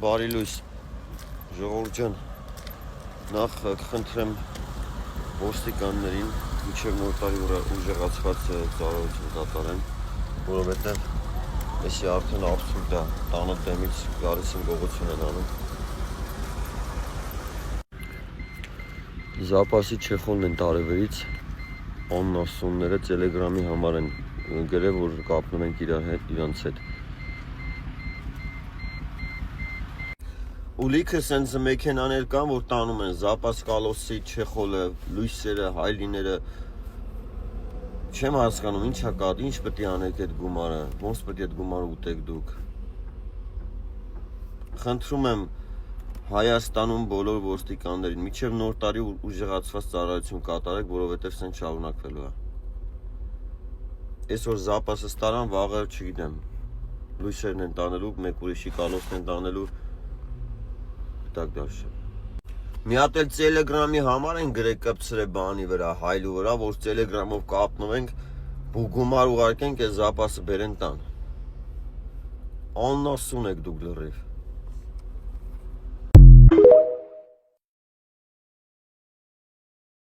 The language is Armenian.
Բարի լույս, ժողովուրդ ջան, նախ կխնդրեմ ոստիկաններին մինչև նոր տարի ուժեղացված ծառայություն կատարեն, որովհետև էսի արդեն աբսուրդ է, տանը դեմից գալիս են գողություն են անում։ Զապասի Չեխոնն են տարեվերից, աննասունները տելեգրամի համար են գրել, որ կապնում ենք իրանց հետ։ Ու լիքը սենց մեքենաներ կան, որ տանում են Զապաս Կալոսի, Չեխոլը, լույսերը, հայլիները։ Չեմ հասկանում, ինչա կա, ինչ պետք է անեք այդ գումարը, ոնց պետք է այդ գումարը ուտեք դուք։ Խնդրում եմ Հայաստանում բոլոր ոստիկաններին, մինչև նոր տարի ուժեղացված ծառայություն կատարեք, որովհետև սենց շարունակվելու է։ Այսօր Զապասը տարան, վաղը չգիտեմ, լույսերն են տանելու, մեկ ուրիշի Կալոսն են տանելու։ Մի հատ էլ տելեգրամի համար են գրել կպցրել բանի վրա, հայլու վրա, որ տելեգրամով կապնվենք, ու գումար ուղարկենք, այս Զապասը բերեն տան։ Աննասուն եք դուք լրիվ։